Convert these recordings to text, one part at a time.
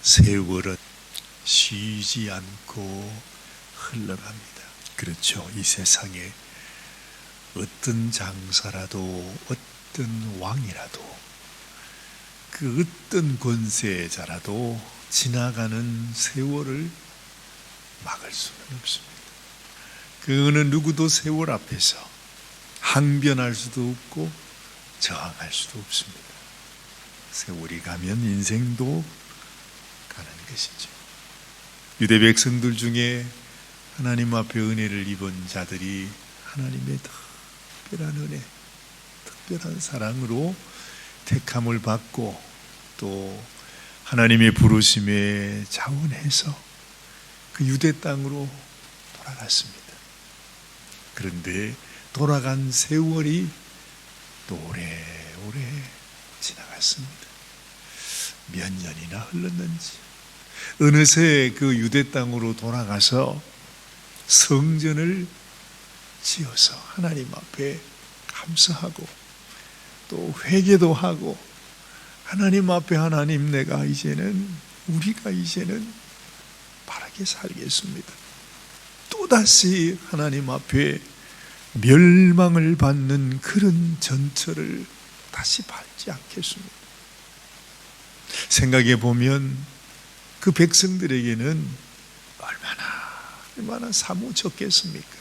세월은 쉬지 않고 흘러갑니다. 그렇죠. 이 세상에 어떤 장사라도 어떤 왕이라도 그 어떤 권세자라도 지나가는 세월을 막을 수는 없습니다. 그 어느 누구도 세월 앞에서 항변할 수도 없고 저항할 수도 없습니다. 세월이 가면 인생도 가는 것이죠. 유대 백성들 중에 하나님 앞에 은혜를 입은 자들이 하나님의 특별한 은혜, 특별한 사랑으로 택함을 받고 또 하나님의 부르심에 자원해서 그 유대 땅으로 돌아갔습니다. 그런데 돌아간 세월이 또 오래오래 지나갔습니다. 몇 년이나 흘렀는지 어느새 그 유대 땅으로 돌아가서 성전을 지어서 하나님 앞에 감사하고 또 회개도 하고 하나님 앞에 하나님 우리가 이제는 바르게 살겠습니다. 또다시 하나님 앞에 멸망을 받는 그런 전철을 다시 밟지 않겠습니다. 생각해 보면 그 백성들에게는 얼마나 사무쳤겠습니까?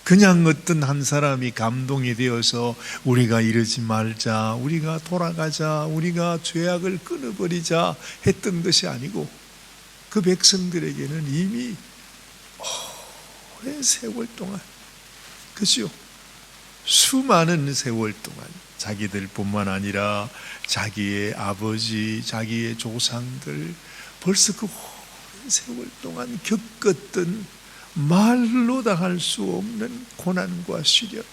그냥 어떤 한 사람이 감동이 되어서 우리가 이러지 말자, 우리가 돌아가자, 우리가 죄악을 끊어버리자 했던 것이 아니고 그 백성들에게는 이미 오랜 세월 동안, 그죠? 수많은 세월 동안 자기들뿐만 아니라 자기의 아버지, 자기의 조상들 벌써 그 오랜 세월 동안 겪었던 말로 다 할 수 없는 고난과 시련,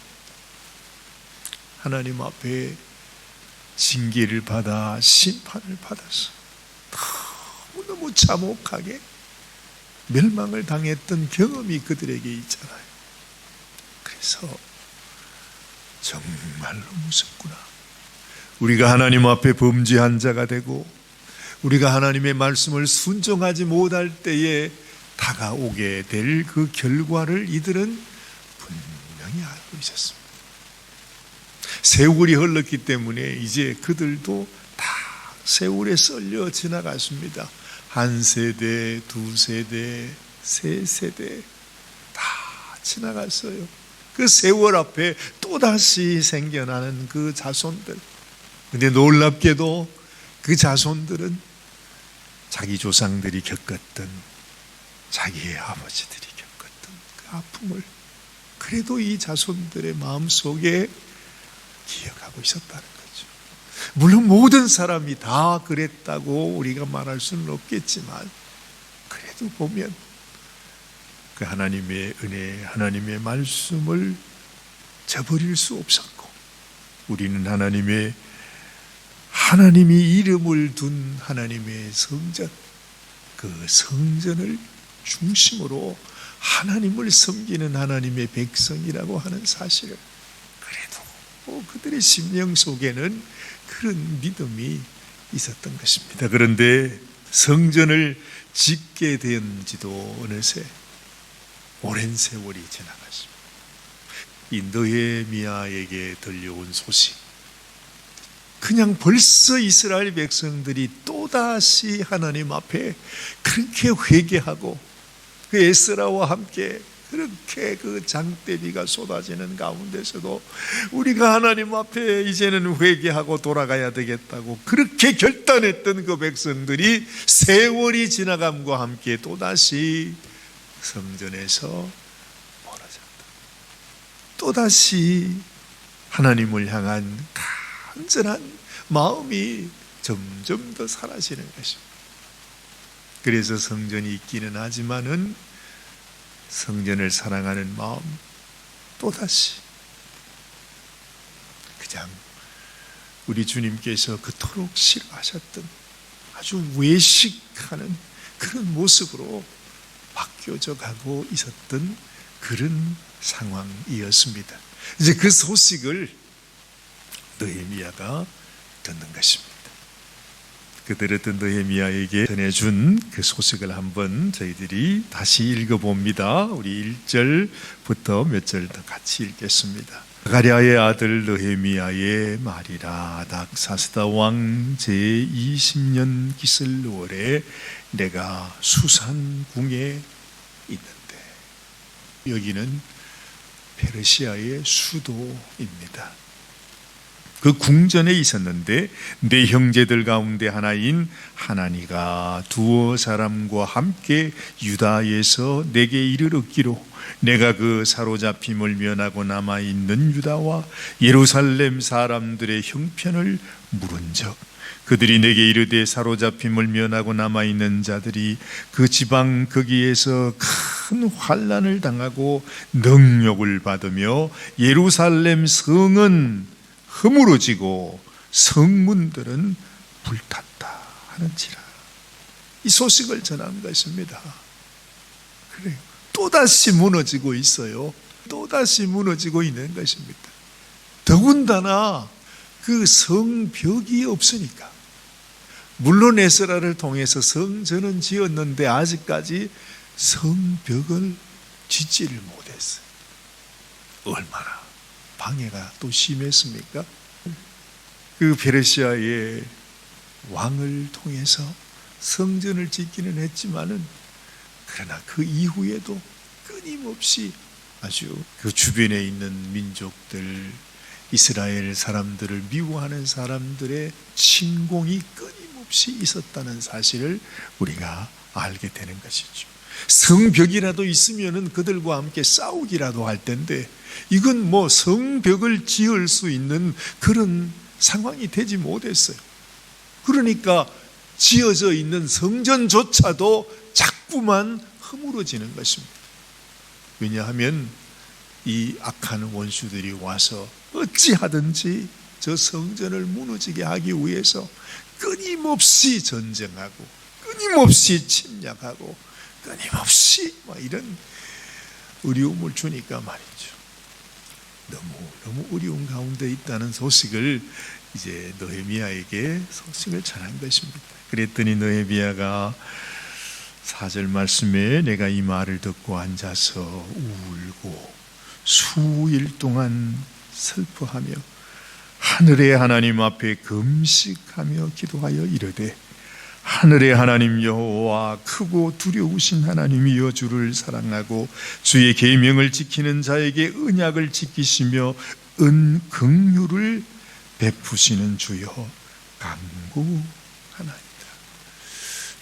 하나님 앞에 징계를 받아 심판을 받아서 너무너무 참혹하게 멸망을 당했던 경험이 그들에게 있잖아요. 그래서 정말로 무섭구나. 우리가 하나님 앞에 범죄한 자가 되고 우리가 하나님의 말씀을 순종하지 못할 때에 다가오게 될 그 결과를 이들은 분명히 알고 있었습니다. 세월이 흘렀기 때문에 이제 그들도 다 세월에 썰려 지나갔습니다. 한 세대, 두 세대, 세 세대 다 지나갔어요. 그 세월 앞에 또다시 생겨나는 그 자손들. 근데 놀랍게도 그 자손들은 자기 조상들이 겪었던, 자기의 아버지들이 겪었던 그 아픔을 그래도 이 자손들의 마음속에 기억하고 있었다는 거죠. 물론 모든 사람이 다 그랬다고 우리가 말할 수는 없겠지만 그래도 보면 그 하나님의 은혜, 하나님의 말씀을 저버릴 수 없었고 우리는 하나님이 이름을 둔 하나님의 성전, 그 성전을 중심으로 하나님을 섬기는 하나님의 백성이라고 하는 사실을, 그래도 그들의 심령 속에는 그런 믿음이 있었던 것입니다. 그런데 성전을 짓게 된 지도 어느새 오랜 세월이 지나갔습니다. 이 느헤미야에게 들려온 소식, 그냥 벌써 이스라엘 백성들이 또다시 하나님 앞에 그렇게 회개하고 그 에스라와 함께 그렇게 그 장대비가 쏟아지는 가운데서도 우리가 하나님 앞에 이제는 회개하고 돌아가야 되겠다고 그렇게 결단했던 그 백성들이 세월이 지나감과 함께 또다시 성전에서 멀어졌다. 또다시 하나님을 향한 간절한 마음이 점점 더 사라지는 것입니다. 그래서 성전이 있기는 하지만은 성전을 사랑하는 마음 또다시 그냥 우리 주님께서 그토록 싫어하셨던 아주 외식하는 그런 모습으로 바뀌어져 가고 있었던 그런 상황이었습니다. 이제 그 소식을 느헤미야가 듣는 것입니다. 그들은 느헤미야에게 전해준 그 소식을 한번 저희들이 다시 읽어봅니다. 우리 1절부터 몇 절 더 같이 읽겠습니다. 스가랴의 아들 느헤미야의 말이라. 닥사스다 왕 제20년 기슬월에 내가 수산궁에 있는데, 여기는 페르시아의 수도입니다. 그 궁전에 있었는데 내 형제들 가운데 하나인 하나니가 두어 사람과 함께 유다에서 내게 이르렀기로, 내가 그 사로잡힘을 면하고 남아있는 유다와 예루살렘 사람들의 형편을 물은즉, 그들이 내게 이르되 사로잡힘을 면하고 남아있는 자들이 그 지방 거기에서 큰 환난을 당하고 능욕을 받으며 예루살렘 성은 허물어지고 성문들은 불탔다 하는지라. 이 소식을 전한 것입니다. 그래요. 또다시 무너지고 있어요. 또다시 무너지고 있는 것입니다. 더군다나 그 성벽이 없으니까. 물론 에스라를 통해서 성전은 지었는데 아직까지 성벽을 짓지를 못했어요. 얼마나 방해가 또 심했습니까? 그 페르시아의 왕을 통해서 성전을 짓기는 했지만은, 그러나 그 이후에도 끊임없이 아주 그 주변에 있는 민족들, 이스라엘 사람들을 미워하는 사람들의 침공이 끊임없이 있었다는 사실을 우리가 알게 되는 것이죠. 성벽이라도 있으면은 그들과 함께 싸우기라도 할 텐데, 이건 뭐 성벽을 지을 수 있는 그런 상황이 되지 못했어요. 그러니까 지어져 있는 성전조차도 자꾸만 허물어지는 것입니다. 왜냐하면 이 악한 원수들이 와서 어찌하든지 저 성전을 무너지게 하기 위해서 끊임없이 전쟁하고, 끊임없이 침략하고, 끊임없이 이런 어려움을 주니까 말이죠. 너무 어려운 가운데 있다는 소식을 이제 느헤미야에게 소식을 전한 것입니다. 그랬더니 느헤미야가 4절 말씀에 내가 이 말을 듣고 앉아서 울고 수일 동안 슬퍼하며 하늘의 하나님 앞에 금식하며 기도하여 이르되, 하늘의 하나님 여호와 크고 두려우신 하나님이여, 주를 사랑하고 주의 계명을 지키는 자에게 언약을 지키시며 긍휼을 베푸시는 주여 간구하나이다.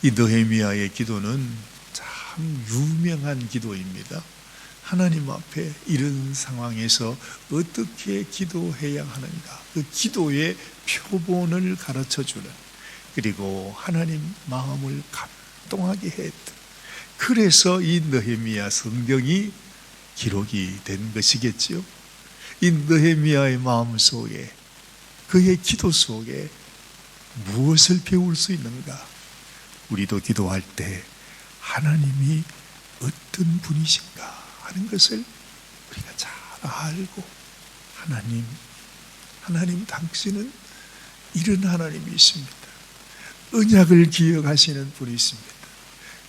이 느헤미야의 기도는 참 유명한 기도입니다. 하나님 앞에 이런 상황에서 어떻게 기도해야 하는가, 그 기도의 표본을 가르쳐주는, 그리고 하나님 마음을 감동하게 했던, 그래서 이 느헤미야 성경이 기록이 된 것이겠지요. 이 느헤미야의 마음 속에, 그의 기도 속에 무엇을 배울 수 있는가? 우리도 기도할 때 하나님이 어떤 분이신가 하는 것을 우리가 잘 알고, 하나님 당신은 이런 하나님이십니다. 언약을 기억하시는 분이십니다.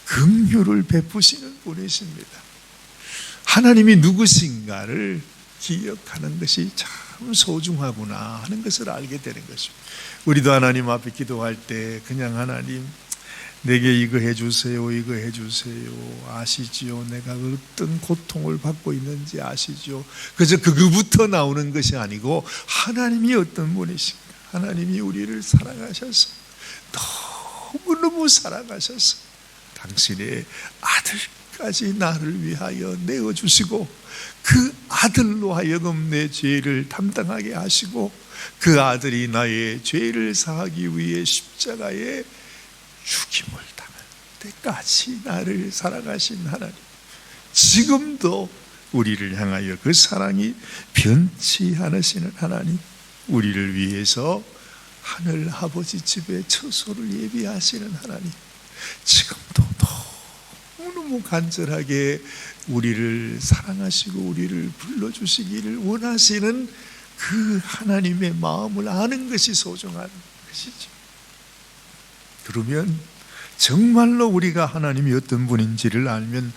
긍휼을 베푸시는 분이십니다. 하나님이 누구신가를 기억하는 것이 참 소중하구나 하는 것을 알게 되는 것입니다. 우리도 하나님 앞에 기도할 때 그냥 하나님 내게 이거 해주세요, 이거 해주세요, 아시지요? 내가 어떤 고통을 받고 있는지 아시죠? 그저 그거부터 나오는 것이 아니고, 하나님이 어떤 분이신가, 하나님이 우리를 사랑하셔서, 너무너무 사랑하셔서 당신의 아들까지 나를 위하여 내어주시고, 그 아들로 하여금 내 죄를 담당하게 하시고, 그 아들이 나의 죄를 사하기 위해 십자가에 죽임을 당할 때까지 나를 사랑하신 하나님, 지금도 우리를 향하여 그 사랑이 변치 않으시는 하나님, 우리를 위해서 하늘 아버지 집에 처소를 예비하시는 하나님, 지금도 너무너무 간절하게 우리를 사랑하시고 우리를 불러주시기를 원하시는 그 하나님의 마음을 아는 것이 소중한 것이죠. 그러면 정말로 우리가 하나님이 어떤 분인지를 알면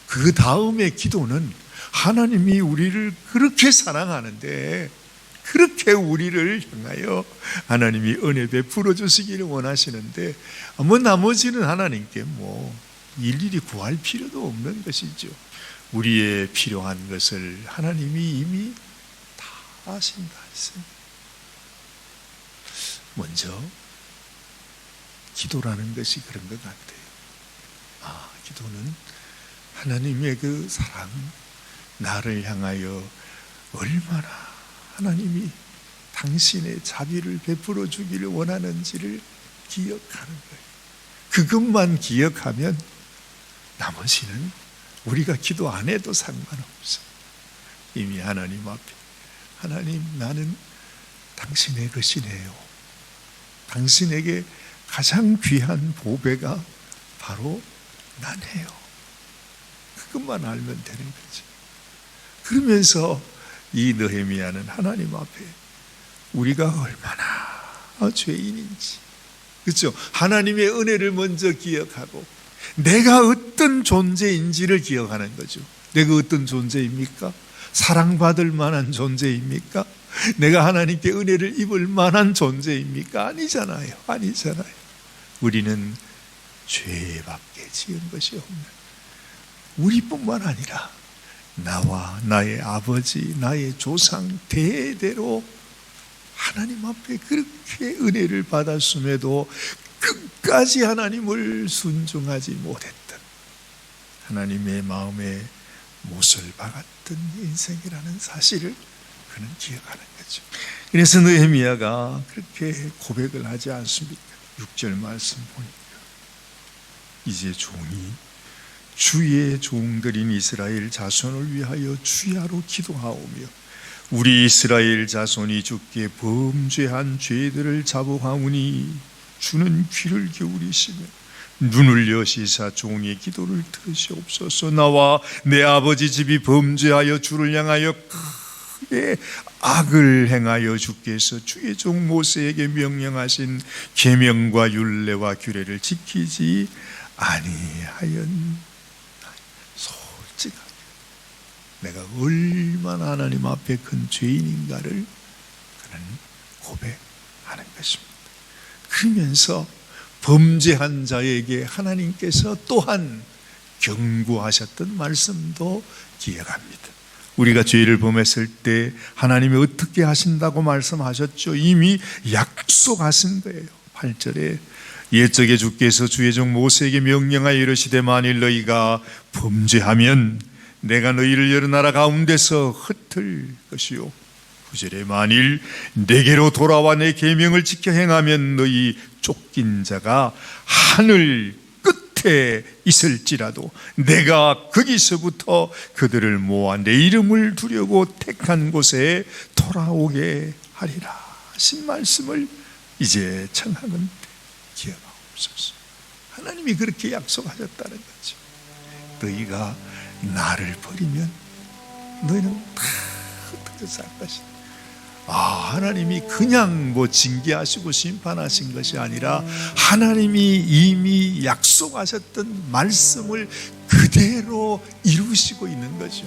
그 다음의 기도는 하나님이 우리를 그렇게 사랑하는데 그렇게 우리를 향하여 하나님이 은혜 베풀어 주시기를 원하시는데 나머지는 하나님께 일일이 구할 필요도 없는 것이죠. 우리의 필요한 것을 하나님이 이미 다 아신다 했습니다. 먼저 기도라는 것이 그런 것 같아요. 기도는 하나님의 그 사랑, 나를 향하여 얼마나 하나님이 당신의 자비를 베풀어 주기를 원하는지를 기억하는 거예요. 그것만 기억하면 나머지는 우리가 기도 안 해도 상관없어요. 이미 하나님 앞에 하나님, 나는 당신의 것이네요. 당신에게 가장 귀한 보배가 바로 나네요. 그것만 알면 되는 거죠. 그러면서 이 느헤미야는 하나님 앞에 우리가 얼마나 죄인인지, 그렇죠? 하나님의 은혜를 먼저 기억하고 내가 어떤 존재인지를 기억하는 거죠. 내가 어떤 존재입니까? 사랑받을 만한 존재입니까? 내가 하나님께 은혜를 입을 만한 존재입니까? 아니잖아요. 우리는 죄밖에 지은 것이 없는, 우리뿐만 아니라 나와 나의 아버지, 나의 조상 대대로 하나님 앞에 그렇게 은혜를 받았음에도 끝까지 하나님을 순종하지 못했던, 하나님의 마음에 못을 박았던 인생이라는 사실을 그는 기억하는 거죠. 그래서 느헤미야가 그렇게 고백을 하지 않습니까? 6절 말씀 보니까 이제 종이 주의 종들인 이스라엘 자손을 위하여 주야로 기도하오며 우리 이스라엘 자손이 주께 범죄한 죄들을 자복하오니 주는 귀를 기울이시며 눈을 여시사 종의 기도를 들으시옵소서. 나와 내 아버지 집이 범죄하여 주를 향하여 크게 악을 행하여 주께서 주의 종 모세에게 명령하신 계명과 율례와 규례를 지키지 아니하였나이다. 솔직하게 내가 얼마나 하나님 앞에 큰 죄인인가를 그는 고백하는 것입니다. 그러면서 범죄한 자에게 하나님께서 또한 경고하셨던 말씀도 기억합니다. 우리가 죄를 범했을 때 하나님이 어떻게 하신다고 말씀하셨죠? 이미 약속하신 거예요. 8절에 옛적에 주께서 주의 종 모세에게 명령하여 이르시되 만일 너희가 범죄하면 내가 너희를 여러 나라 가운데서 흩을 것이요 9절에 만일 내게로 돌아와 내 계명을 지켜 행하면 너희 쫓긴 자가 하늘 끝에 있을지라도 내가 거기서부터 그들을 모아 내 이름을 두려고 택한 곳에 돌아오게 하리라 하신 말씀을 이제 청하건대 기억하옵소서. 하나님이 그렇게 약속하셨다는 거죠. 너희가 나를 버리면 너희는 다 흩어져 살 것이다. 하나님이 그냥 징계하시고 심판하신 것이 아니라 하나님이 이미 약속하셨던 말씀을 그대로 이루시고 있는 거죠.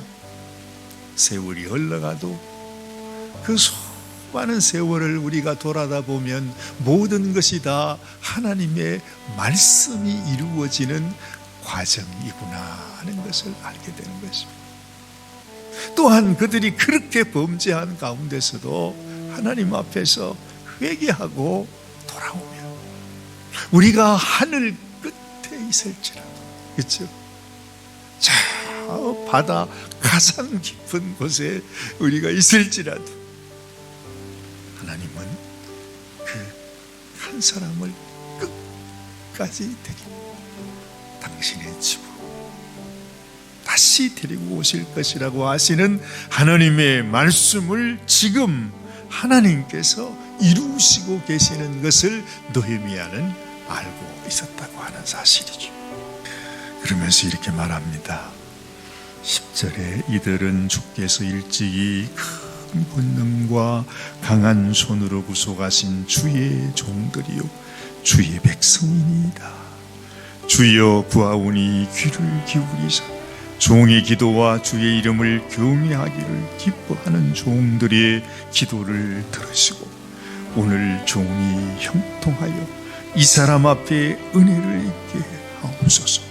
세월이 흘러가도 그 수많은 세월을 우리가 돌아다 보면 모든 것이 다 하나님의 말씀이 이루어지는 과정이구나 하는 것을 알게 되는 것입니다. 또한 그들이 그렇게 범죄한 가운데서도 하나님 앞에서 회개하고 돌아오면 우리가 하늘 끝에 있을지라도, 그렇죠? 저 바다 가장 깊은 곳에 우리가 있을지라도 하나님은 그 한 사람을 끝까지 당신의 집으로 다시 데리고 오실 것이라고 하시는 하나님의 말씀을 지금 하나님께서 이루시고 계시는 것을 느헤미야는 알고 있었다고 하는 사실이죠. 그러면서 이렇게 말합니다. 10절에 이들은 주께서 일찍이 큰 권능과 강한 손으로 구속하신 주의 종들이요 주의 백성이니이다. 주여 구하오니 귀를 기울이사 종의 기도와 주의 이름을 경외하기를 기뻐하는 종들의 기도를 들으시고 오늘 종이 형통하여 이 사람 앞에 은혜를 있게 하옵소서.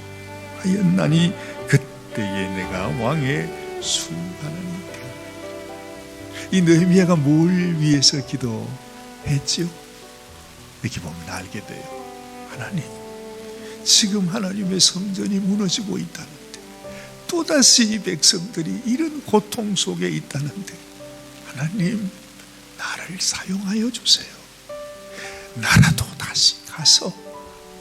하였나니 그때에 내가 왕의 수하나니 되었나이다. 이 느헤미야가 뭘 위해서 기도했지요? 이렇게 보면 알게 돼요. 하나님, 지금 하나님의 성전이 무너지고 있다는데, 또다시 이 백성들이 이런 고통 속에 있다는데, 하나님 나를 사용하여 주세요. 나라도 다시 가서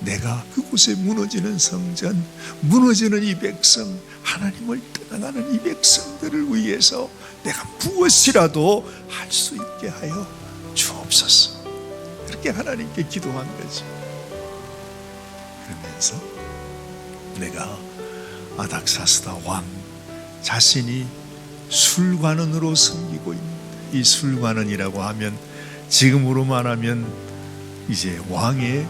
내가 그곳에 무너지는 성전, 무너지는 이 백성, 하나님을 떠나가는 이 백성들을 위해서 내가 무엇이라도 할 수 있게 하여 주옵소서. 그렇게 하나님께 기도한 거지. 그러면서 내가 아닥사스다 왕 자신이 술관원으로 섬기고 있는, 이 술관원이라고 하면 지금으로 말하면 이제 왕의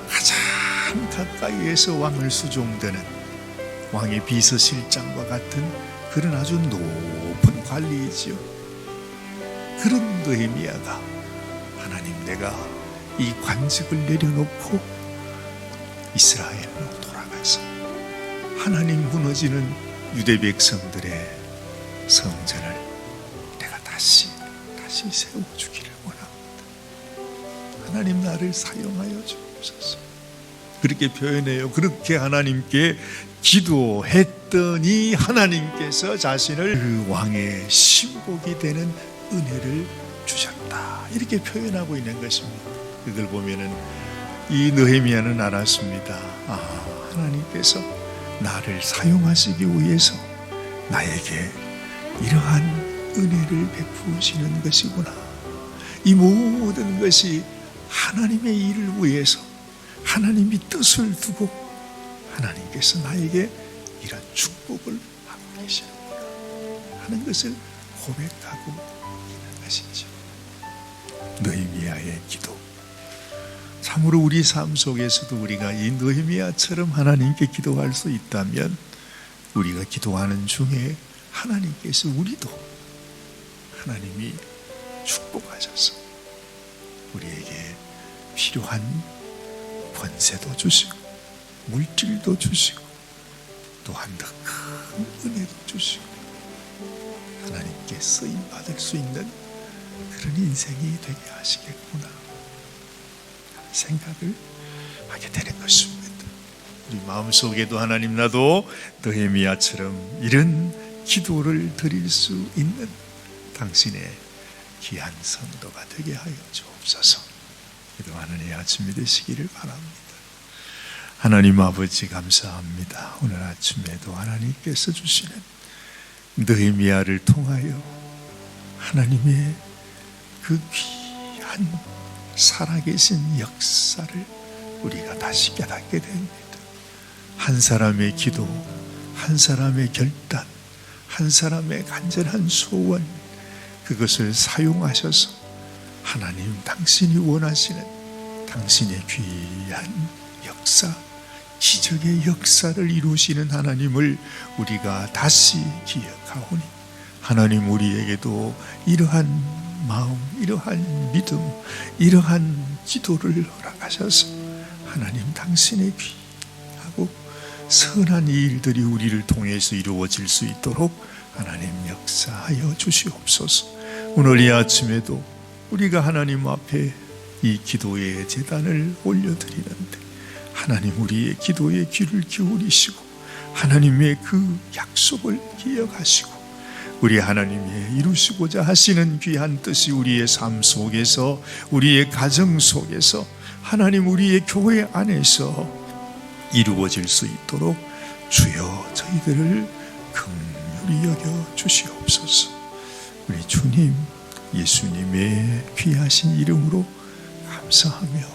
가장 가까이에서 왕을 수종되는 왕의 비서실장과 같은 그런 아주 높은 관리이지요. 그런 느헤미야가 하나님, 내가 이 관직을 내려놓고 이스라엘로 돌아가서 하나님 무너지는 유대 백성들의 성전을 내가 다시 세워주기를 원합니다. 하나님 나를 사용하여 주옵소서. 그렇게 표현해요. 그렇게 하나님께 기도했더니 하나님께서 자신을 그 왕의 신복이 되는 은혜를 주셨다. 이렇게 표현하고 있는 것입니다. 그걸 보면은 이 느헤미야는 알았습니다. 하나님께서 나를 사용하시기 위해서 나에게 이러한 은혜를 베푸시는 것이구나. 이 모든 것이 하나님의 일을 위해서 하나님이 뜻을 두고 하나님께서 나에게 이런 축복을 하고 계시는구나 하는 것을 고백하고 있는 것이죠. 느헤미야의 기도. 참으로 우리 삶 속에서도 우리가 이 느헤미야처럼 하나님께 기도할 수 있다면, 우리가 기도하는 중에 하나님께서 우리도 하나님이 축복하셔서 우리에게 필요한 권세도 주시고 물질도 주시고 또한 더 큰 은혜도 주시고 하나님께 쓰임 받을 수 있는 그런 인생이 되게 하시겠구나 하는 생각을 하게 되는 것입니다. 우리 마음속에도 하나님, 나도 느헤미야처럼 이런 기도를 드릴 수 있는 당신의 귀한 성도가 되게 하여 주옵소서. 기도하는 이 아침이 되시기를 바랍니다. 하나님 아버지, 감사합니다. 오늘 아침에도 하나님께서 주시는 느헤미야를 통하여 하나님의 그 귀한 살아계신 역사를 우리가 다시 깨닫게 됩니다. 한 사람의 기도, 한 사람의 결단, 한 사람의 간절한 소원, 그것을 사용하셔서 하나님 당신이 원하시는 당신의 귀한 역사, 기적의 역사를 이루시는 하나님을 우리가 다시 기억하오니, 하나님 우리에게도 이러한 마음, 이러한 믿음, 이러한 기도를 허락하셔서 하나님 당신의 귀하고 선한 일들이 우리를 통해서 이루어질 수 있도록 하나님 역사하여 주시옵소서. 오늘 이 아침에도 우리가 하나님 앞에 이 기도의 제단을 올려드리는데, 하나님 우리의 기도에 귀를 기울이시고 하나님의 그 약속을 기억하시고 우리 하나님의 이루시고자 하시는 귀한 뜻이 우리의 삶 속에서, 우리의 가정 속에서, 하나님 우리의 교회 안에서 이루어질 수 있도록 주여 저희들을 긍휼히 여겨 주시옵소서. 우리 주님 예수님의 귀하신 이름으로 감사하며